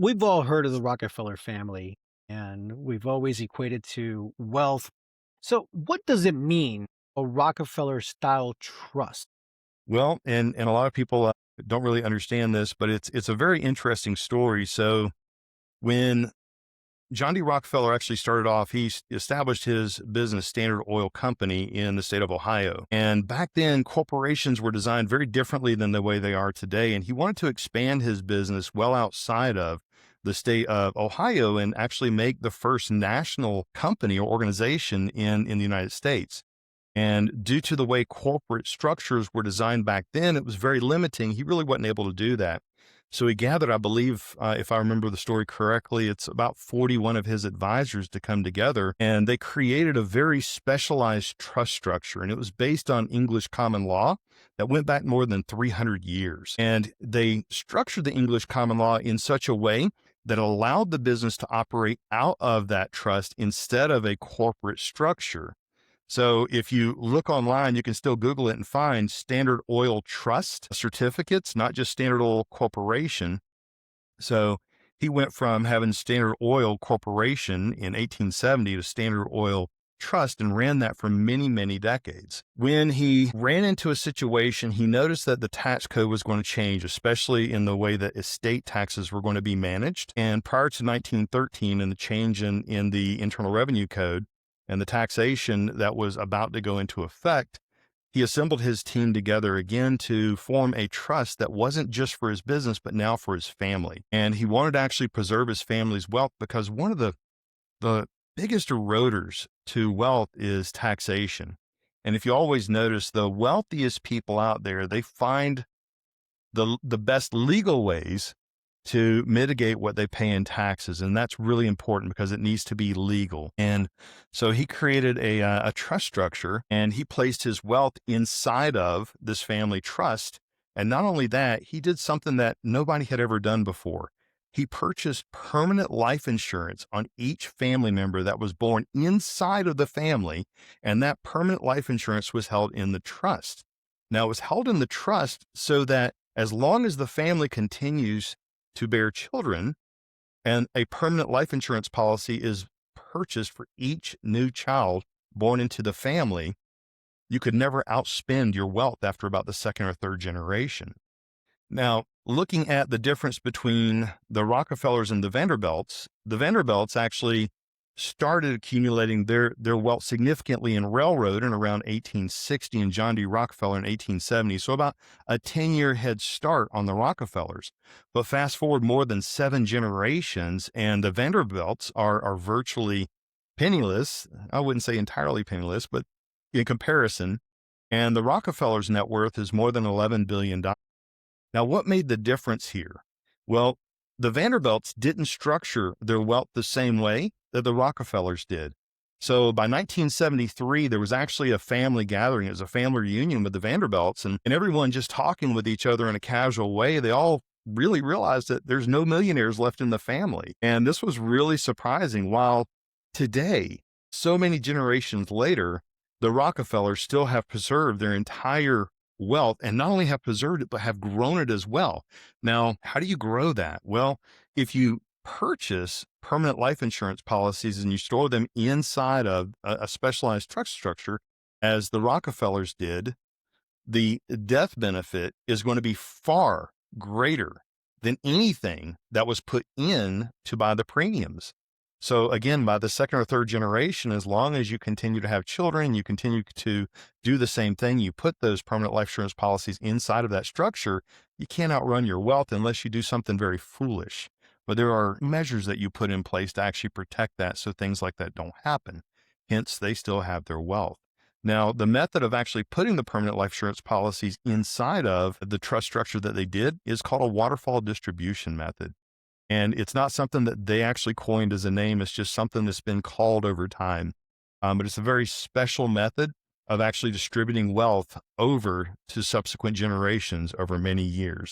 We've all heard of the Rockefeller family, and we've always equated to wealth. So, what does it mean, a Rockefeller-style trust? Well, and a lot of people don't really understand this, but it's a very interesting story. So when John D. Rockefeller actually started off, established his business Standard Oil Company in the state of Ohio. And back then, corporations were designed very differently than the way they are today. And he wanted to expand his business well outside of the state of Ohio and actually make the first national company or organization in the United States. And due to the way corporate structures were designed back then, it was very limiting. He really wasn't able to do that. So he gathered, I believe, if I remember the story correctly, it's about 41 of his advisors to come together, and they created a very specialized trust structure. And it was based on English common law that went back more than 300 years. And they structured the English common law in such a way that allowed the business to operate out of that trust instead of a corporate structure. So if you look online, you can still Google it and find Standard Oil Trust certificates, not just Standard Oil Corporation. So he went from having Standard Oil Corporation in 1870 to Standard Oil Trust and ran that for many, many decades. When he ran into a situation, he noticed that the tax code was going to change, especially in the way that estate taxes were going to be managed. And prior to 1913 and the change in the Internal Revenue Code, and the taxation that was about to go into effect, he assembled his team together again to form a trust that wasn't just for his business, but now for his family. And he wanted to actually preserve his family's wealth because one of the biggest eroders to wealth is taxation. And if you always notice, the wealthiest people out there, they find the best legal ways to mitigate what they pay in taxes. And that's really important because it needs to be legal. And so he created a trust structure, and he placed his wealth inside of this family trust. And not only that, he did something that nobody had ever done before. He purchased permanent life insurance on each family member that was born inside of the family. And that permanent life insurance was held in the trust. Now, it was held in the trust so that as long as the family continues to bear children, and a permanent life insurance policy is purchased for each new child born into the family, you could never outspend your wealth after about the second or third generation. Now, looking at the difference between the Rockefellers and the Vanderbilts actually started accumulating their wealth significantly in railroad in around 1860 and John D. Rockefeller in 1870. So about a 10-year head start on the Rockefellers. But fast forward more than 7 generations and the Vanderbilts are virtually penniless. I wouldn't say entirely penniless, but in comparison. And the Rockefellers' net worth is more than $11 billion. Now, what made the difference here? Well, the Vanderbilts didn't structure their wealth the same way that the Rockefellers did. So by 1973, there was actually a family gathering. It was a family reunion with the Vanderbilts, and everyone just talking with each other in a casual way. They all really realized that there's no millionaires left in the family. And this was really surprising. While today, so many generations later, the Rockefellers still have preserved their entire wealth, and not only have preserved it, but have grown it as well. Now, how do you grow that? Well, if you purchase permanent life insurance policies and you store them inside of a specialized trust structure, as the Rockefellers did, the death benefit is going to be far greater than anything that was put in to buy the premiums. So again, by the second or third generation, as long as you continue to have children, you continue to do the same thing, you put those permanent life insurance policies inside of that structure, you can't outrun your wealth unless you do something very foolish. But there are measures that you put in place to actually protect that so things like that don't happen. Hence, they still have their wealth. Now, the method of actually putting the permanent life insurance policies inside of the trust structure that they did is called a waterfall distribution method. And it's not something that they actually coined as a name. It's just something that's been called over time. But it's a very special method of actually distributing wealth over to subsequent generations over many years.